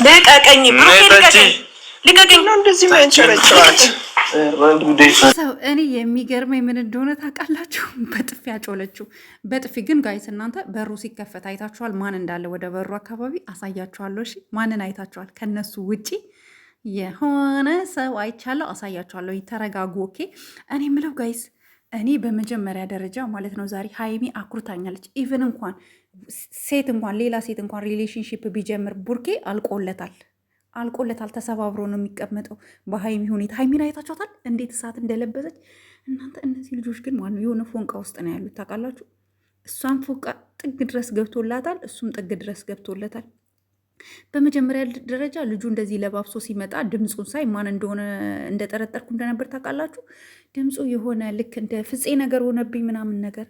ልቀቀኝ ብሩኬ፣ ልቀቀኝ። እንደዚህ መንጨረጨራት ሰው እኔ የሚገርመኝ ምን እንደሆነ ታውቃላችሁ? በጥፊ ያጮለችው። በጥፊ ግን ጋይስ እናንተ በሩ ሲከፈት አይታችኋል? ማን እንዳለ ወደ በሩ አካባቢ አሳያችኋለሁ። እሺ ማንን አይታችኋል? ከነሱ ውጪ የሆነ ሰው አይቻለሁ፣ አሳያችኋለሁ። ተረጋጉ። ኦኬ። እኔ ምለው ጋይስ፣ እኔ በመጀመሪያ ደረጃ ማለት ነው ዛሬ ሀይሚ አኩርታኛለች። ኢቨን እንኳን ሴት እንኳን ሌላ ሴት እንኳን ሪሌሽንሽፕ ቢጀምር ቡርኬ አልቆለታል። ተሰባብሮ ነው የሚቀመጠው በሀይሚ ሁኔታ። ሀይሚን አይታችኋታል እንዴት እሳት እንደለበሰች እናንተ። እነዚህ ልጆች ግን ማነው የሆነ ፎንቃ ውስጥ ነው ያሉት ታውቃላችሁ? እሷም ፎንቃ ጥግ ድረስ ገብቶላታል፣ እሱም ጥግ ድረስ ገብቶለታል። በመጀመሪያ ደረጃ ልጁ እንደዚህ ለባብሶ ሲመጣ ድምፁን ሳይ ማን እንደሆነ እንደጠረጠርኩ እንደነበር ታውቃላችሁ? ድምፁ የሆነ ልክ እንደ ፍፄ ነገር ሆነብኝ ምናምን ነገር።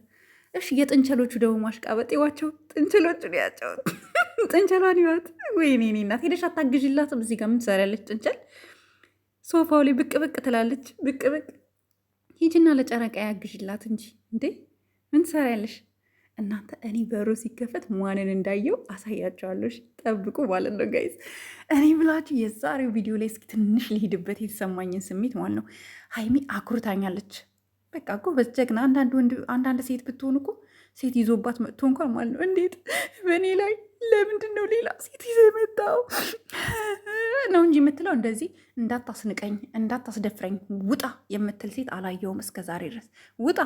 እሺ የጥንቸሎቹ ደግሞ ማሽቃበጥ ዋቸው። ጥንቸሎቹን ያቸው ጥንቸሏን ይዋት። ወይኔ እኔ እናት ሄደሽ አታግዥላትም? እዚህ ጋር ምን ትሰሪያለች? ጥንቸል ሶፋው ላይ ብቅ ብቅ ትላለች። ብቅ ብቅ ሂጂና ለጨረቃ ያግዥላት እንጂ እንዴ ምን ትሰሪያለሽ? እናንተ እኔ በሩ ሲከፈት ማንን እንዳየው አሳያቸዋለሁ። ጠብቁ ማለት ነው ጋይዝ። እኔ ብላችሁ የዛሬው ቪዲዮ ላይ እስኪ ትንሽ ልሂድበት የተሰማኝን ስሜት ማለት ነው። ሀይሚ አኩርታኛለች። በቃ እኮ በጀግና አንዳንድ ሴት ብትሆን እኮ ሴት ይዞባት መጥቶ እንኳን ማለት ነው እንዴት በእኔ ላይ ለምንድን ነው ሌላ ሴት ይዘ መጣው ነው እንጂ የምትለው እንደዚህ እንዳታስንቀኝ፣ እንዳታስደፍረኝ፣ ውጣ የምትል ሴት አላየውም እስከ ዛሬ ድረስ። ውጣ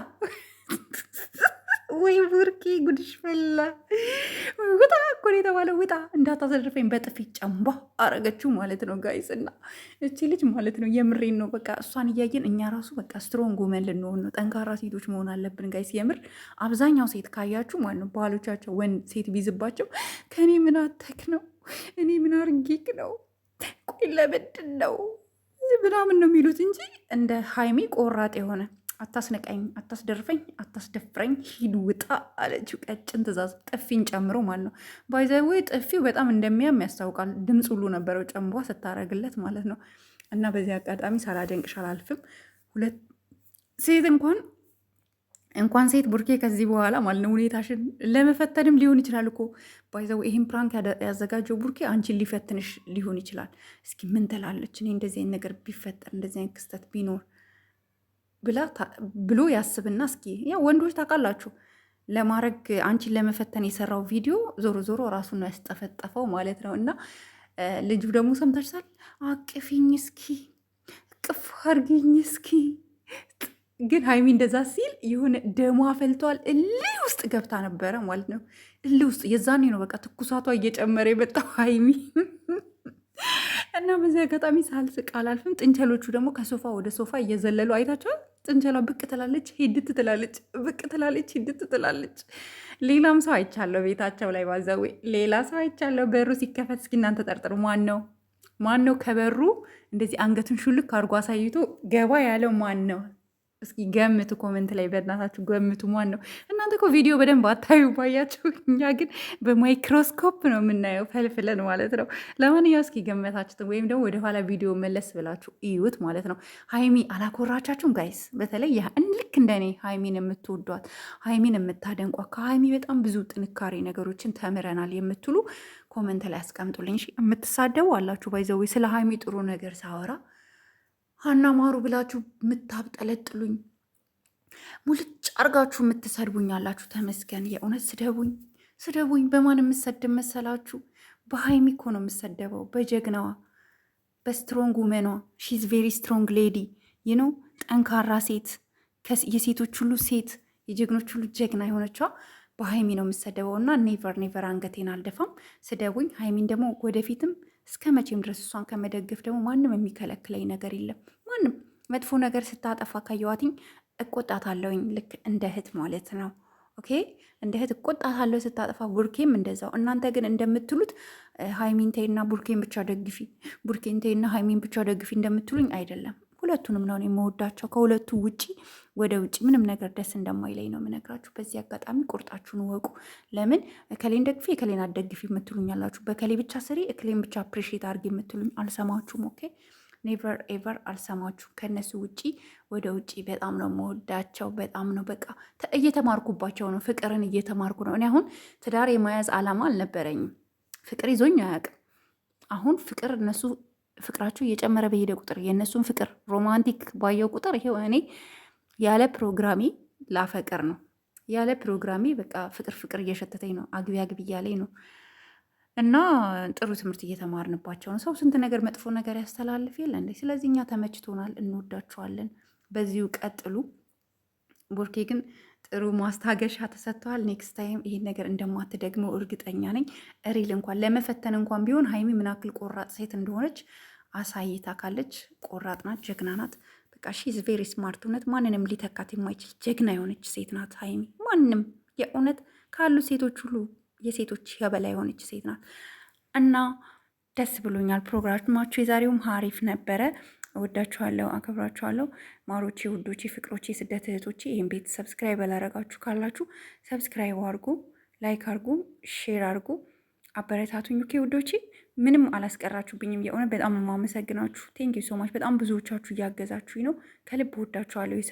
ወይ ቡርኬ ጉድሽ ፈላ። ውጣ እኮ ነው የተባለው። ውጣ እንዳታዘርፈኝ በጥፊ ጨንቧ አረገችው ማለት ነው ጋይስ። እና እቺ ልጅ ማለት ነው የምሬን ነው። በቃ እሷን እያየን እኛ ራሱ በቃ ስትሮንግ ውመን ልንሆን ነው። ጠንካራ ሴቶች መሆን አለብን ጋይስ። የምር አብዛኛው ሴት ካያችሁ ማለት ነው ባሎቻቸው ወንድ ሴት ቢዝባቸው ከእኔ ምን አተክ ነው እኔ ምን አርጌክ ነው ቆይ ለምንድን ነው ምናምን ነው የሚሉት እንጂ እንደ ሀይሚ ቆራጥ የሆነ አታስነቀኝ፣ አታስደርፈኝ፣ አታስደፍረኝ፣ ሂድ ውጣ አለችው። ቀጭን ትእዛዝ ጥፊን ጨምሮ ማለት ነው። ባይዘዌ ጥፊው በጣም እንደሚያም ያስታውቃል። ድምፅ ሁሉ ነበረው ጨንቧ ስታረግለት ማለት ነው። እና በዚህ አጋጣሚ ሳላደንቅሽ አላልፍም። ሁለት ሴት እንኳን ሴት ቡርኬ ከዚህ በኋላ ማለት ነው ሁኔታሽን ለመፈተንም ሊሆን ይችላል እኮ ባይዘዌ ይህን ፕራንክ ያዘጋጀው ቡርኬ አንቺን ሊፈትንሽ ሊሆን ይችላል። እስኪ ምን ትላለች? እኔ እንደዚህ አይነት ነገር ቢፈጠር እንደዚህ አይነት ክስተት ቢኖር ብሎ ያስብና እስኪ ያው ወንዶች ታውቃላችሁ ለማድረግ አንቺን ለመፈተን የሰራው ቪዲዮ ዞሮ ዞሮ ራሱን ነው ያስጠፈጠፈው ማለት ነው። እና ልጁ ደግሞ ሰምታችኋል። አቅፊኝ እስኪ ቅፍ አርግኝ እስኪ። ግን ሀይሚ እንደዛ ሲል የሆነ ደሟ ፈልቷል። እልህ ውስጥ ገብታ ነበረ ማለት ነው። እልህ ውስጥ የዛኔ ነው በቃ ትኩሳቷ እየጨመረ የመጣው ሀይሚ እና በዚህ አጋጣሚ ሳልስቅ አላልፍም። ጥንቸሎቹ ደግሞ ከሶፋ ወደ ሶፋ እየዘለሉ አይታቸዋል። ጥንቸሏ ብቅ ትላለች፣ ሂድት ትላለች፣ ብቅ ትላለች፣ ሂድት ትላለች። ሌላም ሰው አይቻለሁ ቤታቸው ላይ ባዛዌ ሌላ ሰው አይቻለሁ። በሩ ሲከፈት እስኪ እናንተ ጠርጥሩ። ማን ነው ከበሩ እንደዚህ አንገቱን ሹልክ አድርጎ አሳይቶ ገባ ያለው ማን ነው? እስኪ ገምቱ፣ ኮመንት ላይ በእናታችሁ ገምቱ። ማን ነው? እናንተ እኮ ቪዲዮ በደንብ አታዩ ባያችሁ፣ እኛ ግን በማይክሮስኮፕ ነው የምናየው ፈልፍለን ማለት ነው። ለማንኛውም እስኪ ገመታችሁትን ወይም ደግሞ ወደኋላ ቪዲዮ መለስ ብላችሁ እዩት ማለት ነው። ሀይሚ አላኮራቻችሁም ጋይስ? በተለይ ልክ እንደኔ ሀይሚን የምትወዷት ሀይሚን የምታደንቋት ከሀይሚ በጣም ብዙ ጥንካሬ ነገሮችን ተምረናል የምትሉ ኮመንት ላይ አስቀምጡልኝ። የምትሳደቡ አላችሁ ባይዘዌ ስለ ሀይሚ ጥሩ ነገር ሳወራ ሀና ማሩ ብላችሁ የምታብጠለጥሉኝ ሙልጭ አርጋችሁ የምትሰድቡኝ አላችሁ። ተመስገን። የእውነት ስደቡኝ። በማን የምሰድብ መሰላችሁ? በሀይሚ እኮ ነው የምሰደበው። በጀግናዋ በስትሮንግ ውመኗ ሺዝ ቬሪ ስትሮንግ ሌዲ ይነው ጠንካራ ሴት፣ የሴቶች ሁሉ ሴት፣ የጀግኖች ሁሉ ጀግና የሆነችዋ በሀይሚ ነው የምሰደበው። እና ኔቨር አንገቴን አልደፋም። ስደቡኝ። ሀይሚን ደግሞ ወደፊትም እስከ መቼም ድረስ እሷን ከመደገፍ ደግሞ ማንም የሚከለክለኝ ነገር የለም። ማንም መጥፎ ነገር ስታጠፋ ካየዋትኝ እቆጣታለሁኝ። ልክ እንደ እህት ማለት ነው። ኦኬ እንደ እህት እቆጣታለሁ ስታጠፋ። ቡርኬም እንደዛው። እናንተ ግን እንደምትሉት ሀይሚን ተይና ቡርኬን ብቻ ደግፊ፣ ቡርኬን ተይና ሀይሚን ብቻ ደግፊ እንደምትሉኝ አይደለም። ሁለቱንም ነው የምወዳቸው። ከሁለቱ ውጪ ወደ ውጭ ምንም ነገር ደስ እንደማይለኝ ነው የምነግራችሁ። በዚህ አጋጣሚ ቁርጣችሁን ወቁ። ለምን እከሌን ደግፊ እከሌን አትደግፊ የምትሉኝ ያላችሁ፣ በከሌ ብቻ ስሪ እከሌን ብቻ አፕሪሺየት አድርጊ የምትሉኝ አልሰማችሁም። ኦኬ ኔቨር ኤቨር አልሰማችሁም። ከእነሱ ውጪ ወደ ውጪ በጣም ነው የምወዳቸው። በጣም ነው በቃ እየተማርኩባቸው ነው። ፍቅርን እየተማርኩ ነው። እኔ አሁን ትዳር የመያዝ አላማ አልነበረኝም። ፍቅር ይዞኝ አያውቅም። አሁን ፍቅር እነሱ ፍቅራቸው እየጨመረ በሄደ ቁጥር የእነሱን ፍቅር ሮማንቲክ ባየው ቁጥር ይሄው እኔ ያለ ፕሮግራሜ ላፈቅር ነው ያለ ፕሮግራሜ በቃ ፍቅር ፍቅር እየሸተተኝ ነው። አግቢ አግቢ እያለኝ ነው። እና ጥሩ ትምህርት እየተማርንባቸው ነው። ሰው ስንት ነገር መጥፎ ነገር ያስተላልፍ የለ እንዴ? ስለዚህ እኛ ተመችቶናል፣ እንወዳቸዋለን። በዚሁ ቀጥሉ። ቦርኬ ግን ጥሩ ማስታገሻ ተሰጥተዋል። ኔክስት ታይም ይሄን ነገር እንደማትደግመው እርግጠኛ ነኝ። ሪል እንኳን ለመፈተን እንኳን ቢሆን ሀይሚ ምናክል ቆራጥ ሴት እንደሆነች አሳይታ ካለች። ቆራጥ ናት፣ ጀግና ናት። በቃ ሺዝ ቬሪ ስማርት። እውነት ማንንም ሊተካት የማይችል ጀግና የሆነች ሴት ናት ሀይሚ። ማንም የእውነት ካሉ ሴቶች ሁሉ የሴቶች የበላይ የሆነች ሴት ናት እና ደስ ብሎኛል። ፕሮግራማችሁ የዛሬውም ሀሪፍ ነበረ። እወዳችኋለሁ፣ አከብራችኋለሁ። ማሮቼ፣ ውዶቼ፣ ፍቅሮቼ፣ ስደት እህቶቼ ይህን ቤት ሰብስክራይብ ያላረጋችሁ ካላችሁ ሰብስክራይብ አርጉ፣ ላይክ አርጉ፣ ሼር አርጉ፣ አበረታቱኝ። ኦኬ ውዶቼ፣ ምንም አላስቀራችሁብኝም። የእውነት በጣም የማመሰግናችሁ። ቴንክ ዩ ሶ ማች። በጣም ብዙዎቻችሁ እያገዛችሁኝ ነው። ከልብ እወዳችኋለሁ።